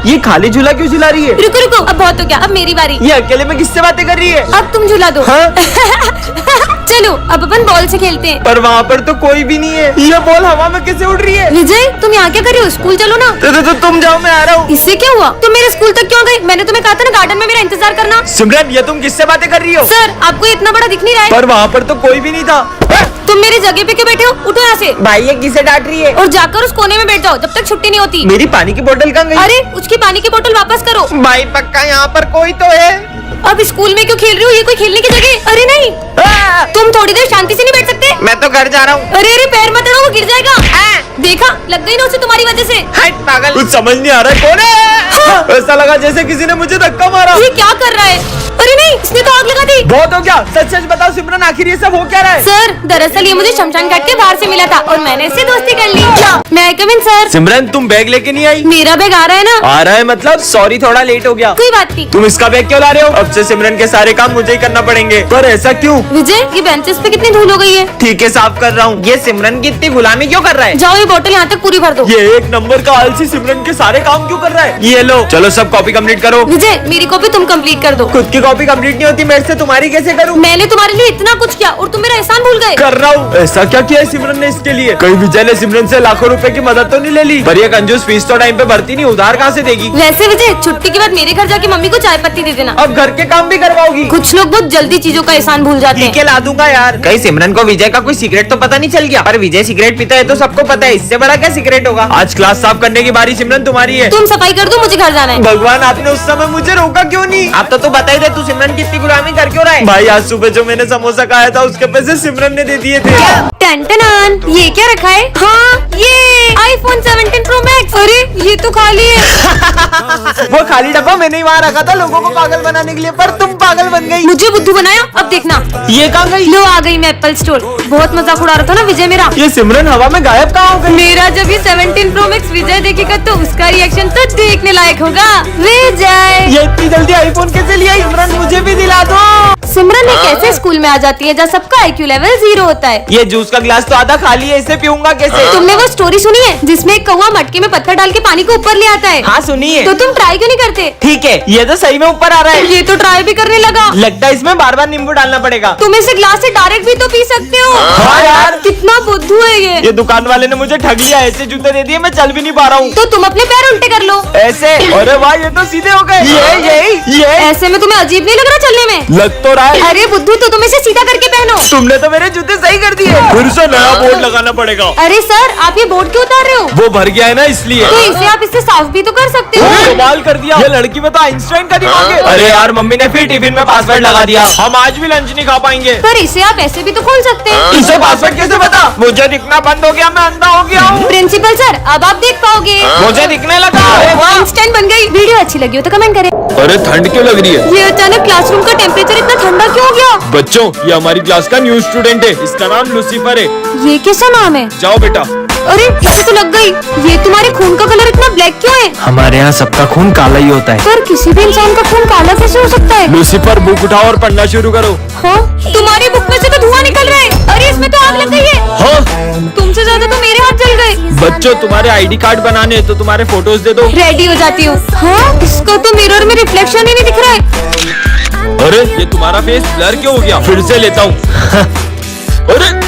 ये खाली झूला क्यों झुला रही है? रुको रुको, अब बहुत हो गया, अब मेरी बारी। ये अकेले में किससे बातें कर रही है? अब तुम झूला दो। हाँ? चलो अब अपन बॉल से खेलते हैं। पर वहाँ पर तो कोई भी नहीं है। ये बॉल हवा में कैसे उड़ रही है? विजय तुम यहाँ क्या कर रहे हो? स्कूल चलो ना। तो तुम जाओ, मैं आ रहा हूँ। इससे क्या हुआ? तुम मेरे स्कूल तक क्यों गए? मैंने तुम्हें कहा था ना गार्डन में मेरा इंतजार करना। सिमरन, ये तुम किससे बातें कर रही हो? सर आपको इतना बड़ा दिख नहीं रहा है? पर वहाँ पर तो कोई भी नहीं था। तुम मेरी जगह पे क्यों बैठे हो? उठो यहाँ से। भाई ये किसे डांट रही है? और जाकर उस कोने में बैठ जाओ जब तक छुट्टी नहीं होती। मेरी पानी की बोतल कहाँ गई? अरे उसकी पानी की बोतल वापस करो। भाई पक्का यहाँ पर कोई तो है। अब स्कूल में क्यों खेल रही हो? ये कोई खेलने की जगह? अरे नहीं, तुम थोड़ी देर शांति से नहीं बैठ सकते? मैं तो घर जा रहा हूँ। अरे अरे पैर मत अड़ाओ, वो गिर जाएगा। देखा, लग गई ना उसे तुम्हारी वजह से। हट पागल, कुछ समझ नहीं आ रहा है। कौन है? ऐसा लगा जैसे किसी ने मुझे धक्का मारा। ये क्या कर रहा है? अरे नहीं, इसने तो आग लगा दी। बहुत हो गया, सच सच बताओ सिमरन, आखिर ये सब हो क्या रहा है? सर दरअसल ये मुझे शमशान घाट के बाहर से मिला था और मैंने इससे दोस्ती कर ली। मैं कम इन सर। सिमरन तुम बैग लेके नहीं आई? मेरा बैग आ रहा है ना। आ रहा है मतलब? सॉरी थोड़ा लेट हो गया। कोई बात नहीं। तुम इसका बैग क्यों ला रहे हो? अब से सिमरन के सारे काम मुझे ही करना पड़ेंगे। पर ऐसा क्यों? विजय ये बेंचेस पे कितनी धूल हो गई है। ठीक है, साफ कर रहा हूँ। ये सिमरन की इतनी गुलामी क्यों कर रहा है? जाओ ये बोतल यहाँ तक पूरी भर दो। ये एक नंबर का आलसी सिमरन के सारे काम क्यों कर रहा है? ये लो, चलो सब कॉपी कंप्लीट करो। विजय मेरी कॉपी तुम कंप्लीट कर दो। खुद की कॉपी कंप्लीट नहीं होती, मेरे से तुम्हारी कैसे करूँ? मैंने तुम्हारे लिए इतना कुछ किया और तुम मेरा एहसान भूल गए। कर रहा हूँ। ऐसा क्या किया है सिमरन ने इसके लिए? कहीं विजय ने सिमरन से लाखों रुपए की मदद तो नहीं ले ली? पर ये कंजूस फीस तो टाइम पे भरती नहीं, उधार कहाँ से देगी? वैसे विजय छुट्टी के बाद मेरे घर जाके मम्मी को चाय पत्ती दे देना। अब घर के काम भी करवाओगी? कुछ लोग बहुत जल्दी चीजों का एहसान भूल जाते ठीक हैं। है, ला दूंगा यार। कहीं सिमरन को विजय का कोई सीक्रेट तो पता नहीं चल गया? पर विजय सिगरेट पीता है तो सबको पता है, इससे बड़ा क्या सीक्रेट होगा? आज क्लास साफ करने की बारी सिमरन तुम्हारी है। तुम सफाई कर दो, मुझे घर जाना है। भगवान, आपने उस समय मुझे रोका क्यों नहीं? आप तो बता ही दे, तू सिमरन की इतनी गुलामी कर क्यों रहा है? भाई आज सुबह जो मैंने समोसा खाया था उसके पैसे सिमरन ने दे दिए थे। टन ये क्या रखा है? हाँ ये iPhone 17 Pro Max। अरे ये तो खाली है। वो खाली डब्बा मैंने ही वहाँ रखा था लोगों को पागल बनाने के लिए, पर तुम पागल बन गई। मुझे बुद्धू बनाया, अब देखना। ये कहाँ गई? लो आ गई मैं एप्पल स्टोर। बहुत मजाक उड़ा रहा था ना विजय मेरा। ये सिमरन हवा में गायब कहाँ हो गई? मेरा जब ये 17 Pro Max विजय देखेगा तो उसका रिएक्शन तो देखने लायक होगा। विजय ये इतनी जल्दी आईफोन कैसे लिया? सिमरन मुझे भी दिला दो। सिमरन एक ऐसे स्कूल में आ जाती है जहाँ सबका IQ लेवल 0 होता है। ये जूस का गिलास तो आधा खाली है, इसे पीऊंगा कैसे? तुमने वो स्टोरी सुनी है जिसमें एक कौवा मटके में पत्थर डाल के पानी को ऊपर ले आता है? हाँ सुनिए। तो तुम ट्राई क्यों नहीं करते? ठीक है, ये तो सही में ऊपर आ रहा है। ये तो ट्राई भी करने लगा। लगता है इसमें बार बार नींबू डालना पड़ेगा। तुम इसे ग्लास से डायरेक्ट भी तो पी सकते हो। हाँ यार, कितना बुद्धू है ये दुकान वाले ने मुझे ठग लिया। ऐसे जूते दे दिए, मैं चल भी नहीं पा रहा हूँ। तो तुम अपने पैर उल्टे कर लो ऐसे? अरे वाह, ये तो सीधे हो गए। ये ऐसे में तुम्हें अजीब नहीं लग रहा चलने में? लग तो रहा है। अरे बुद्धू तो तुम इसे सीधा करके पहनो। तुमने तो मेरे जूते सही कर दिए। फिर से नया बोर्ड लगाना पड़ेगा। अरे सर आप ये बोर्ड क्यों उतार रहे हो? वो भर गया है ना इसलिए। तो इसे आप इससे साफ भी तो कर सकते हो। कमाल कर दिया, ये लड़की में तो आइंस्टाइन का दिमाग है। अरे यार, मम्मी ने फिर टिफिन में पासवर्ड लगा दिया, हम आज भी लंच नहीं खा पाएंगे। पर इसे आप ऐसे भी तो खोल सकते हैं। इसे पासवर्ड कैसे पता? मुझे दिखना बंद हो गया, मैं अंधा हो गया हूँ। प्रिंसिपल सर अब आप देख पाओगे। मुझे दिखने लगा। आइंस्टाइन बन गई। वीडियो अच्छी लगी हो तो कमेंट करें। अरे ठंड क्यों लग रही है? ये अचानक क्लासरूम का टेम्परेचर इतना ठंडा क्यों हो गया? बच्चों, ये हमारी क्लास का न्यू स्टूडेंट है, इसका नाम लूसीफर है। ये कैसा नाम है? जाओ बेटा। अरे इसे तो लग गई। ये तुम्हारे खून का कलर इतना ब्लैक क्यों है? हमारे यहाँ सबका खून काला ही होता है। पर किसी भी इंसान का खून काला कैसे हो सकता है? लूसीफर, बुक उठाओ और पढ़ना शुरू करो। हाँ तुम्हारी बुक में से तो धुआं निकल रहा है। अरे इसमें तो आग लग गई है। हाँ तुमसे ज्यादा तो मेरे हाथ जल गए। बच्चों, तुम्हारे आईडी कार्ड बनाने हैं तो तुम्हारे फोटोज दे दो। रेडी हो जाती हूँ। हाँ इसको तो मिरर में रिफ्लेक्शन ही नहीं दिख रहा है। अरे ये तुम्हारा फेस ब्लर क्यों हो गया? फिर से लेता हूँ। अरे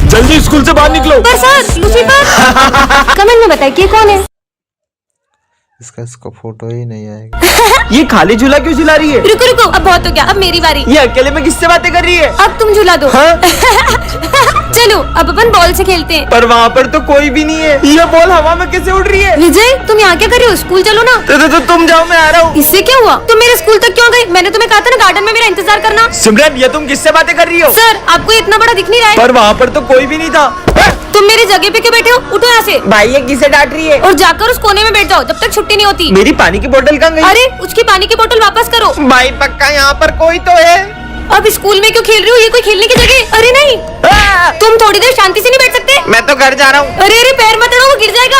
जल्दी स्कूल से बाहर निकलो। पर सर लूसीफर कमेंट में बताइए कौन है? इसका फोटो ही नहीं आएगा। ये खाली झूला क्यों झुला रही है? रुको रुको, अब बहुत हो गया, अब मेरी बारी। ये अकेले में किससे बातें कर रही है? अब तुम झूला दो। हाँ? चलो अब अपन बॉल से खेलते हैं। पर वहाँ पर तो कोई भी नहीं है। ये बॉल हवा में कैसे उड़ रही है? विजय तुम यहाँ क्या कर रहे हो? स्कूल चलो ना। तो तुम जाओ, मैं आ रहा हूँ। इससे क्या हुआ? तुम मेरे स्कूल तक क्यों गए? मैंने तुम्हें कहा था ना गार्डन में मेरा इंतजार करना। सिमरन, ये तुम किससे बातें कर रही हो? सर आपको इतना बड़ा दिख नहीं रहा है? पर वहाँ पर तो कोई भी नहीं था। तुम मेरी जगह पे क्यों बैठे हो? उठो यहाँ से। भाई ये किसे डांट रही है? और जाकर उस कोने में बैठ जाओ जब तक छुट्टी नहीं होती। मेरी पानी की बोतल कहाँ गई? अरे उसकी पानी की बोतल वापस करो। भाई पक्का यहाँ पर कोई तो है। अब स्कूल में क्यों खेल रही हो? ये कोई खेलने की जगह? अरे नहीं, तुम थोड़ी देर शांति से नहीं बैठ सकते? मैं तो घर जा रहा हूँ। अरे अरे पैर मत अड़ाओ, वो गिर जाएगा।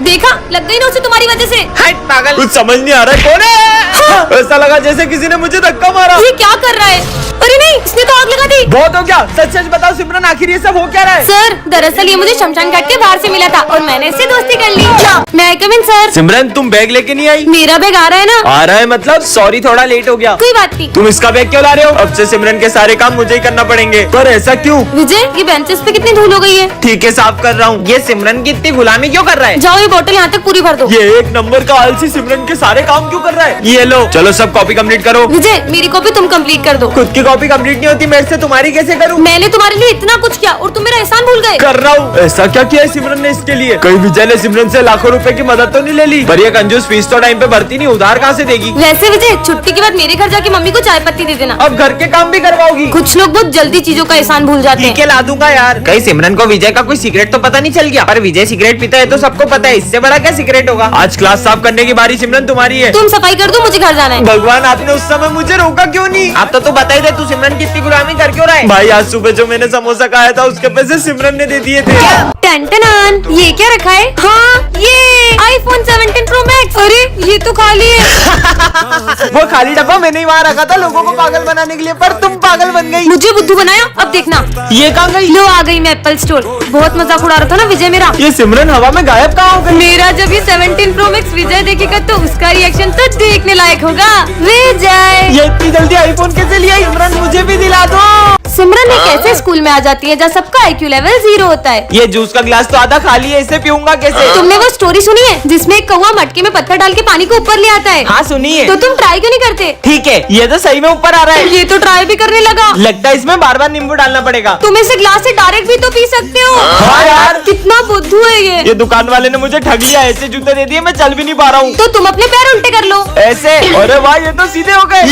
देखा, लग गई ना उसे तुम्हारी वजह से। हट पागल, कुछ समझ नहीं आ रहा है। कौन है? ऐसा लगा जैसे किसी ने मुझे धक्का मारा। ये क्या कर रहा है? अरे नहीं, इसने तो आग लगा दी। बहुत हो गया, सच सच बताओ सिमरन, आखिर ये सब हो क्या रहा है? सर दरअसल ये मुझे शमशान घाट के बाहर से मिला था और मैंने इससे दोस्ती कर ली। मैं आई कम इन सर? सिमरन तुम बैग लेके नहीं आई? मेरा बैग आ रहा है ना। आ रहा है मतलब? सॉरी थोड़ा लेट हो गया। कोई बात नहीं। तुम इसका बैग क्यों ला रहे हो? अब से सिमरन के सारे काम मुझे ही करना पड़ेंगे। पर ऐसा क्यों? विजय ये बेंचेस पे कितनी धूल हो गई है। ठीक है साफ कर रहा हूँ। ये सिमरन की इतनी गुलामी क्यों कर रहा है? जाओ ये बोतल यहाँ तक पूरी भर दो। ये एक नंबर का आलसी सिमरन के सारे काम क्यों कर रहा है? ये लो, चलो सब कॉपी कंप्लीट करो। विजय मेरी कॉपी तुम कंप्लीट कर दो। खुद की कॉपी कंप्लीट नहीं होती मेरे से, तुम्हारी कैसे करूँ? मैंने तुम्हारे लिए इतना कुछ किया और तुम मेरा एहसान भूल गए। कर रहा हूँ। ऐसा क्या किया है सिमरन ने इसके लिए? कहीं विजय ने सिमरन से लाखों रुपए की मदद तो नहीं ले ली? पर ये कंजूस फीस तो टाइम पे भरती नहीं, उधार कहाँ से देगी? वैसे विजय छुट्टी के बाद मेरे घर जाके मम्मी को चाय पत्ती दे देना। अब घर के काम भी करवाओगी? कुछ लोग बहुत जल्दी चीजों का एहसान भूल जाते ठीक हैं। है ला दूंगा यार। कहीं सिमरन को विजय का कोई सीक्रेट तो पता नहीं चल गया? पर विजय सिगरेट पीता है तो सबको पता है, इससे बड़ा क्या सीक्रेट होगा? आज क्लास साफ करने की बारी सिमरन तुम्हारी है। तुम सफाई कर दो, मुझे घर जाना है। भगवान आपने उस समय मुझे रोका क्यों नहीं? आप तो बता ही दे, तू सिमरन की इतनी गुलामी कर क्यों रहा है? भाई आज सुबह जो मैंने समोसा खाया था उसके पैसे सिमरन ने दे दिए थे। टन ये क्या रखा है? हाँ ये iPhone 17 Pro Max। अरे ये तो खाली है। वो खाली डब्बा मैंने ही वहाँ रखा था लोगों को पागल बनाने के लिए, पर तुम पागल बन गई। मुझे बुद्धू बनाया, अब देखना। ये कहाँ गई? लो आ गई मैं एप्पल स्टोर। बहुत मजाक उड़ा रहा था ना विजय मेरा। ये सिमरन हवा में गायब कहाँ हो गई? मेरा जब ये 17 Pro Max विजय देखेगा तो उसका रिएक्शन तो देखने लायक होगा। विजय ये इतनी जल्दी आईफोन कैसे लिया? सिमरन मुझे भी दिला दो। सिमरन एक ऐसे स्कूल में आ जाती है जहाँ सबका IQ लेवल 0 होता है। ये जूस का गिलास तो आधा खाली है, इसे पीऊंगा कैसे? तुमने वो स्टोरी सुनी है जिसमें एक कौवा मटके में पत्थर डाल के पानी को ऊपर ले आता है? हाँ सुनिए। तो तुम ट्राई क्यों नहीं करते? ठीक है, ये तो सही में ऊपर आ रहा है। ये तो ट्राई भी करने लगा। लगता है इसमें बार बार नींबू डालना पड़ेगा। तुम इसे ग्लास से डायरेक्ट भी तो पी सकते हो। हाँ यार, कितना बुद्धू है ये। दुकान वाले ने मुझे ठग लिया, ऐसे जूते दे दिए मैं चल भी नहीं पा रहा हूँ। तो तुम अपने पैर उल्टे कर लो ऐसे। अरे वाह ये तो सीधे हो गए।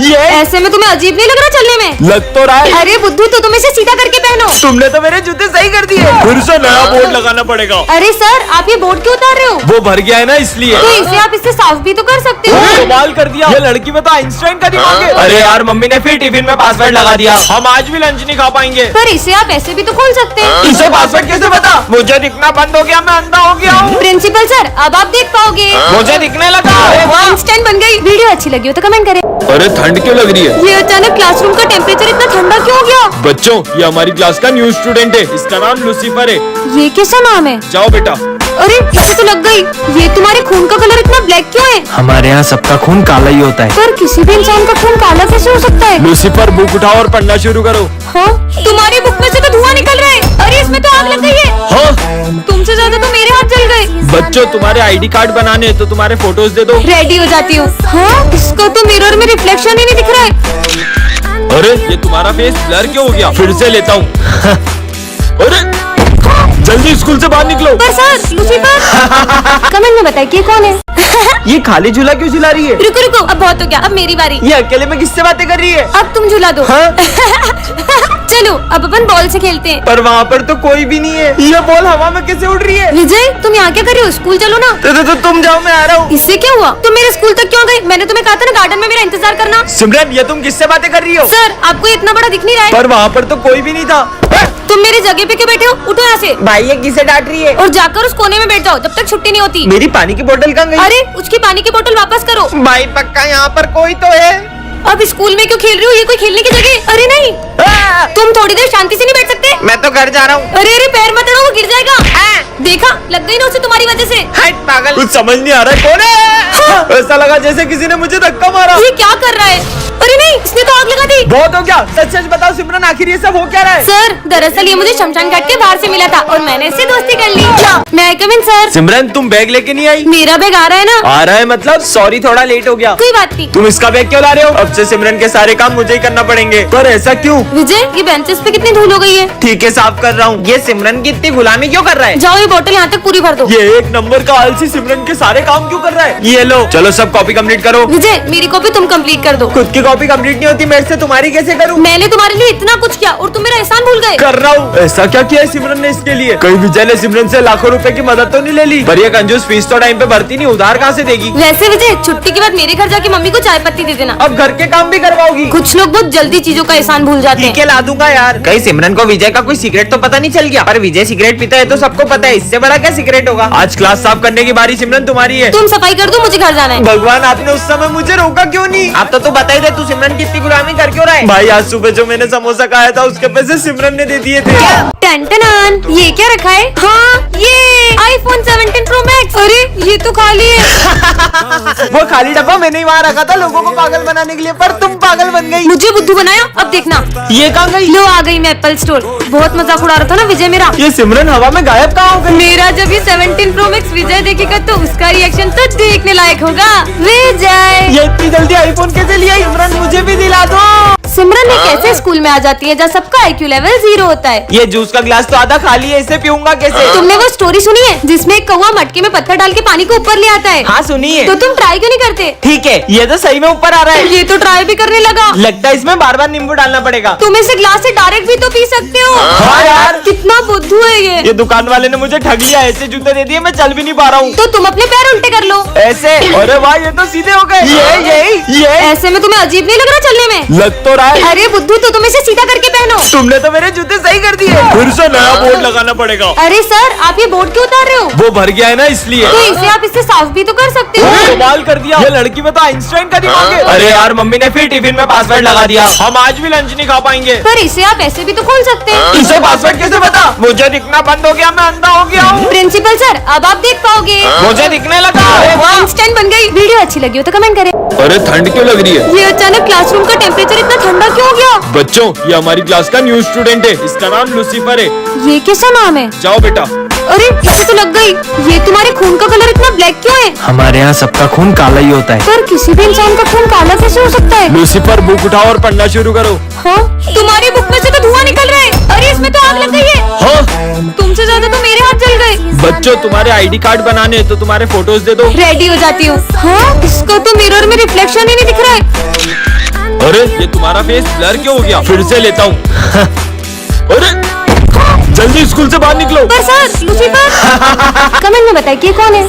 ये ऐसे में तुम्हें अजीब नहीं लग रहा चलने में? लग तो रहा है। अरे बुद्धू तो तुम इसे सीधा करके पहनो। तुमने तो मेरे जूते सही कर दिए। फिर से नया बोर्ड लगाना पड़ेगा। अरे सर आप ये बोर्ड क्यों उतार रहे हो? वो भर गया है ना इसलिए। तो इसे आप इससे साफ भी तो कर सकते हो। कमाल कर दिया, ये लड़की में तो आइंस्टाइन का दिमाग है। अरे यार मम्मी ने फिर टिफिन में पासवर्ड लगा दिया, हम आज भी लंच नहीं खा पाएंगे। पर इसे आप ऐसे भी तो खोल सकते हैं। इसे पासवर्ड कैसे पता? मुझे दिखना बंद हो गया, मैं अंधा हो गया हूँ। प्रिंसिपल सर अब आप देख पाओगे। मुझे दिखने लगा। आइंस्टाइन बन गई। वीडियो अच्छी लगी हो तो कमेंट करें। अरे ठंड क्यों लग रही है? ये अचानक क्लासरूम का टेम्परेचर इतना ठंडा क्यों हो गया? बच्चों ये हमारी क्लास का न्यू स्टूडेंट है, इसका नाम लूसीफर है। ये कैसा नाम है? जाओ बेटा। अरे इसे तो लग गई। ये तुम्हारे खून का कलर इतना ब्लैक क्यों है? हमारे यहाँ सबका खून काला ही होता है। पर किसी भी इंसान का खून काला कैसे हो सकता है? लूसीफर बुक उठाओ और पढ़ना शुरू करो। हाँ तुम्हारी बुक में से तो धुआं निकल रहा है। अरे इसमें तो आग लग गई है। हाँ तुमसे ज्यादा तो मेरे हाथ जल गए। बच्चों तुम्हारे आईडी कार्ड बनाने हैं तो तुम्हारे फोटोज दे दो। रेडी हो जाती हूँ। हाँ इसको तो मिरर में रिफ्लेक्शन ही नहीं दिख रहा है। अरे ये तुम्हारा फेस ब्लर क्यों हो गया? फिर से लेता हूँ। अरे जल्दी स्कूल से बाहर निकलो। पर सर लूसीफर कमेंट में बताइए कौन है? ये खाली झूला क्यों झुला रही है? रुको रुको अब बहुत हो गया, अब मेरी बारी। ये अकेले में किससे बातें कर रही है? अब तुम झूला दो। हाँ? चलो अब अपन बॉल से खेलते हैं। पर वहाँ पर तो कोई भी नहीं है। ये बॉल हवा में कैसे उड़ रही है? विजय तुम यहाँ क्या कर रहे हो? स्कूल चलो ना। तो तुम जाओ मैं आ रहा हूँ। इससे क्या हुआ? तुम मेरे स्कूल तक क्यों गए? मैंने तुम्हें कहा था ना गार्डन में मेरा इंतजार करना। सिमरन ये तुम किससे बातें कर रही हो? सर आपको इतना बड़ा दिख नहीं रहा है? पर वहाँ पर तो कोई भी नहीं था। तुम मेरी जगह पे क्यों बैठे हो? उठो यहाँ से। भाई ये किसे डांट रही है? और जाकर उस कोने में बैठ जाओ जब तक छुट्टी नहीं होती। मेरी पानी की बोतल कहाँ गई? अरे उसकी पानी की बोतल वापस करो। भाई पक्का यहाँ पर कोई तो है। अब स्कूल में क्यों खेल रही हो? ये कोई खेलने की जगह? अरे नहीं तुम थोड़ी देर शांति से नहीं बैठ सकते? मैं तो घर जा रहा हूँ। अरे अरे पैर मत अड़ाओ, वो गिर जाएगा। देखा लग गई ना उसे तुम्हारी वजह से। हट पागल, कुछ समझ नहीं आ रहा है कौन है? ऐसा लगा जैसे किसी ने मुझे धक्का मारा। ये क्या कर रहा है? अरे नहीं इसने तो आग लगा दी। बहुत हो गया, सच सच बताओ सिमरन आखिर ये सब हो क्या रहा है? सर दरअसल ये मुझे शमशान घाट के बाहर से मिला था और मैंने इससे दोस्ती कर ली। मैं आई कम इन सर? सिमरन तुम बैग लेके नहीं आई? मेरा बैग आ रहा है ना। आ रहा है मतलब? सॉरी थोड़ा लेट हो गया। कोई बात नहीं। तुम इसका बैग क्यों ला रहे हो? अब से सिमरन के सारे काम मुझे ही करना पड़ेंगे। पर ऐसा क्यों? विजय ये बेंचेस पे कितनी धूल हो गई है। ठीक है साफ कर रहा हूँ। ये सिमरन की इतनी गुलामी क्यों कर रहा है? जाओ ये बोतल यहाँ तक पूरी भर दो। ये एक नंबर का आलसी सिमरन के सारे काम क्यों कर रहा है? ये लो, चलो सब कॉपी कंप्लीट करो। विजय मेरी कॉपी तुम कंप्लीट कर दो। खुद की कॉपी कंप्लीट नहीं होती मेरे से, तुम्हारी कैसे करूँ? मैंने तुम्हारे लिए इतना कुछ किया और तुम मेरा एहसान भूल गए। कर रहा हूँ। ऐसा क्या किया है सिमरन ने इसके लिए? कहीं विजय ने सिमरन से लाखों रुपए की मदद तो नहीं ले ली? पर ये कंजूस फीस तो टाइम पे भरती नहीं, उधार कहाँ से देगी? वैसे विजय छुट्टी के बाद मेरे घर जाके मम्मी को चाय पत्ती दे देना। अब घर के काम भी करवाओगी? कुछ लोग बहुत जल्दी चीजों का एहसान भूल जाते ठीक हैं। है ला दूंगा यार। कहीं सिमरन को विजय का कोई सीक्रेट तो पता नहीं चल गया? पर विजय सिगरेट पीता है तो सबको पता है, इससे बड़ा क्या सीक्रेट होगा? आज क्लास साफ करने की बारी सिमरन तुम्हारी है। तुम सफाई कर दो, मुझे घर जाना है। भगवान आपने उस समय मुझे रोका क्यों नहीं? आप तो बता ही दे, तू सिमरन सिमरन की इतनी गुलामी कर क्यों रहा है? भाई आज सुबह जो मैंने समोसा खाया था उसके पैसे सिमरन ने दे दिए थे। टन ये क्या रखा है? हाँ ये आईफोन 17 प्रो मैक्स। अरे ये तो खाली है। वो खाली डब्बा मैंने ही वहाँ रखा था लोगों को पागल बनाने के लिए, पर तुम पागल बन गई। मुझे बुद्धू बनाया, अब देखना। ये कहाँ गई? लो आ गई मैं एप्पल स्टोर। बहुत मजाक उड़ा रहा था ना विजय मेरा। ये सिमरन हवा में गायब कहाँ हो गई? मेरा जब ये 17 प्रो मैक्स विजय देखेगा तो उसका रिएक्शन तो देखने लायक होगा। विजय ये इतनी जल्दी आईफोन कैसे लिया? सिमरन मुझे भी दिला दो। सिमरन एक ऐसे स्कूल में आ जाती है जहाँ सबका IQ लेवल 0 होता है। ये जूस का गिलास तो आधा खाली है, इसे पीऊंगा कैसे? तुमने वो स्टोरी सुनी है जिसमें एक कौवा मटके में पत्थर डाल के पानी को ऊपर ले आता है? हाँ सुनिए। तो तुम ट्राई क्यों नहीं करते? ठीक है, ये तो सही में ऊपर आ रहा है। ये तो ट्राई भी करने लगा। लगता है इसमें बार बार नींबू डालना पड़ेगा। तुम इसे ग्लास से डायरेक्ट भी तो पी सकते हो। हाँ यार, कितना बुद्धू है ये दुकान वाले ने मुझे ठग लिया। ऐसे जूते दे दिए, मैं चल भी नहीं पा रहा हूँ। तो तुम अपने पैर उल्टे कर लो ऐसे। अरे वाह, ये तो सीधे हो गए। ये ऐसे में तुम्हें अजीब नहीं लग रहा चलने में? लग तो रहा है। अरे बुद्धू तो तुम इसे सीधा करके पहनो। तुमने तो मेरे जूते सही कर दिए। फिर से नया बोर्ड लगाना पड़ेगा। अरे सर आप ये बोर्ड क्यों उतार रहे हो? वो भर गया है ना इसलिए। तो इसे आप इससे साफ भी तो कर सकते हो। कमाल कर दिया। ये लड़की में तो आइंस्टाइन का दिमाग है। अरे यार, मम्मी ने फिर टिफिन में पासवर्ड लगा दिया। हम आज भी लंच नहीं खा पाएंगे। पर इसे आप ऐसे भी तो खोल सकते हैं। इसे पासवर्ड कैसे पता? मुझे दिखना बंद हो गया, मैं अंधा हो गया हूँ। प्रिंसिपल सर अब आप देख पाओगे। मुझे दिखने लगा। आइंस्टाइन बन गई। वीडियो अच्छी लगी हो तो कमेंट करें। अरे ठंड क्यों लग रही है? ये अचानक क्लासरूम का टेम्परेचर इतना ठंडा क्यों हो गया? बच्चों, ये हमारी क्लास का न्यू स्टूडेंट है। इसका नाम लूसीफर है। ये कैसा नाम है? जाओ बेटा। अरे इसे तो लग गई। ये तुम्हारे खून का कलर इतना ब्लैक क्यों है? हमारे यहाँ सबका खून काला ही होता है। पर किसी भी इंसान का खून काला कैसे हो सकता है? लूसीफर, बुक उठाओ और पढ़ना शुरू करो। हाँ तुम्हारी बुक में से तो धुआं निकल रहा है। अरे इसमें तो आग लग गई है। हाँ तुमसे ज्यादा तो मेरे हाथ जल गए। बच्चों, तुम्हारे आईडी कार्ड बनाने हैं तो तुम्हारे फोटोज दे दो। रेडी हो जाती हूँ। हाँ इसको तो मिरर में रिफ्लेक्शन ही नहीं दिख रहा है। अरे ये तुम्हारा फेस ब्लर क्यों हो गया? फिर से लेता हूँ। अरे जल्दी स्कूल से बाहर निकलो। पर सर लूसीफर कमेंट में बताइए कौन है?